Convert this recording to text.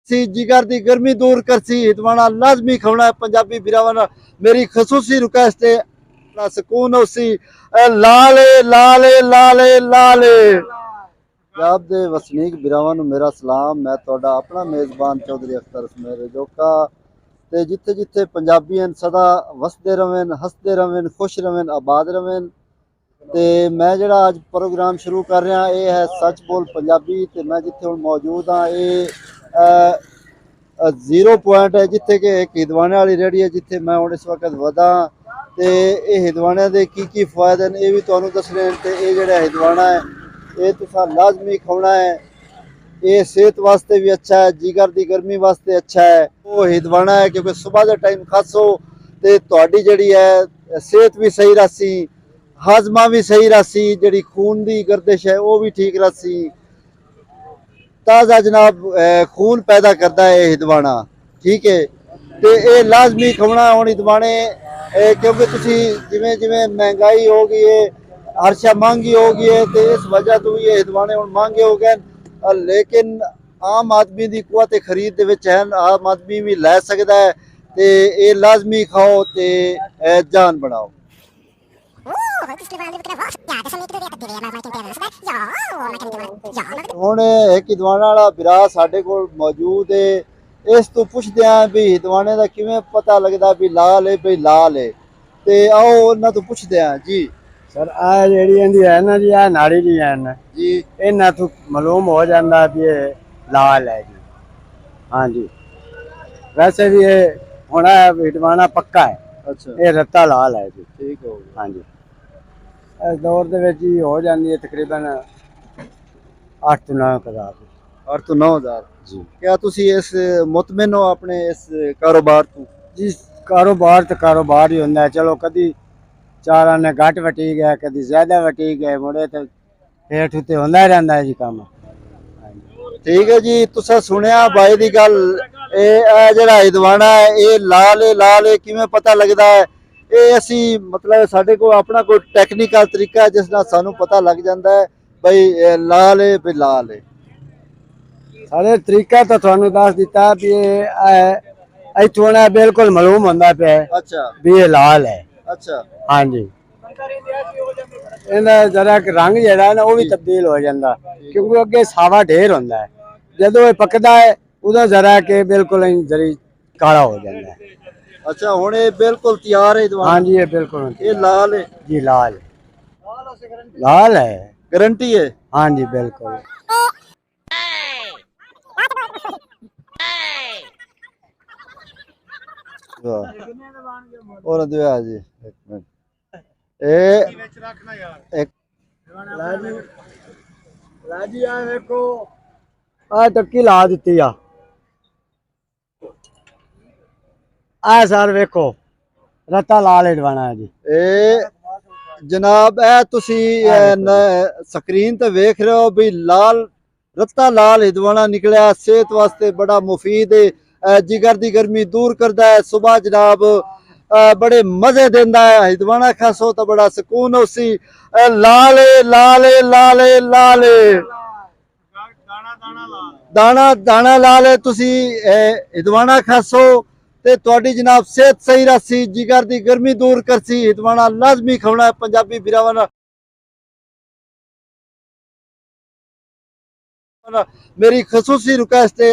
सी जिगर दी गर्मी दूर कर सी हिदवाना लाजमी खाना है पंजाबी बिरावाना मेरी खसूसी रिक्वेस्ट है ना सुकून हो सी लाले लाले लाले लाले पंजाब दे वसनीक बिरावां नूं मेरा सलाम मैं तुहाडा अपना मेज़बान चौधरी अख्तर मेरे जोका ते जिथे जिथे पंजाबी हैं सदा वसदे रवें हसदे रवें खुश रवें आबाद रवें ते मैं जिहड़ा अज प्रोग्राम शुरू कर रहा ये है सच बोल पंजाबी ते मैं जिथे हुण मौजूद हाँ ये 0 पॉइंट है जिथे कि एक हिदवाने वाली रेहड़ी है जिथे मैं हुण इस वक्त वधा ते ये हिदवाने दे की फायदे ने ये भी तुहानूं दसने हैं ते ये जिहड़ा हिदवाना है ये तुसां लाजमी खाना है ये सेहत वास्ते भी अच्छा है जिगर की गर्मी वास्ते अच्छा है वो हिदवाना है क्योंकि सुबह के टाइम खासो तो तुहाडी जिहड़ी है सेहत भी सही रहसी हाजमा भी सही रहसी जिहड़ी खून की गर्दिश है वो भी ठीक रहसी ताज़ा जनाब खून पैदा करता है हिदवाना ठीक है तो ये लाजमी खाना हुण हिदवाने क्योंकि तुसी जिवें जिवें महंगाई हो गई है हर शय महंगी हो गई है तो इस वजह तो ये हिदवाने हुण महंगे हो गए लेकिन आम आदमी की कुवत खरीद दे विच है आम आदमी भी लै सकता है तो ये लाजमी खाओ तो जान बनाओ हुण एक हिदवाना वाला बिरा साडे कोल मौजूद है इस तो पुछदे हां भी हिदवाने दा किवें पता लगदा भी लाल है भी लाल है ते आओ उन्हां तो पुछदे हां जी सर आ जेहड़ी इहदी है ना जी आ नाड़ी दी है ना जी इन्हां तो मालूम हो जाता भी ये लाल है जी। हाँ जी वैसे भी ये हुण हिदवाना पक्का है अच्छा ये रत्ता लाल है जी। ठीक हो गया हाँ जी इस दौर दे विच ही हो जाती है तकरीबन 8 ਤੋਂ 9 हज़ार 8 ਤੋਂ 9,000 जी। क्या तुसी इस मुतमिन हो अपने इस कारोबार तो जी कारोबार तो कारोबार ही होंदा है चलो कदी चार आने घट वटी गया कदी ज्यादा वटी गए मुड़े तो हेठ उत्ते होंदा ही रहिंदा है जी काम। ठीक है जी तुसा सुनिया भाई दी गल ए जेहड़ा हिदवाना है ये लाल है किवें पता लगदा है ये असी मतलब साडे को अपना कोई टेक्निकल तरीका है जिस नाल सानू पता लग जाता है भाई लाल है भी लाल है सारे तरीका तो थानू दस दिता भी इथों ना बिल्कुल मालूम होंदा पे अच्छा भी ये लाल है। अच्छा हाँ जी इहदा जरा रंग जेहड़ा है ना वो भी तब्दील हो जाता क्योंकि अगे सावा ढेर होंदा है जदों ये पकदा है उदों जरा के बिल्कुल जरी काला हो जाता है। अच्छा हुण ये बिल्कुल तैयार है हिदवाना हाँ जी ये बिल्कुल ये लाल है जी लाल लाल है गारंटी है हाँ जी बिल्कुल। और दिया जी एक मिनट ए एक राजी आ देखो आ टक्की ला दी आ सर वेखो रत्ता लाल हिदवाना है जी। ए जनाब तुसी स्क्रीन ते वेख रहे हो भी लाल रत्ता लाल हिदवाना निकलिया सेहत वास्ते बड़ा मुफीद है जिगर दी गर्मी दूर करता है सुबह जनाब बड़े मजे देंदा है हिदवाना खासो तो बड़ा सुकून हो सी लाले लाले लाले लाले दाना दाना लाले तुसी हिदवाना खासो ते तुहाडी जनाब सेहत सही रहसी जिगर दी गर्मी दूर करसी हिदवाना लाजमी खाना है पंजाबी बिरावां मेरी खसूसी रिक्वेस्ट है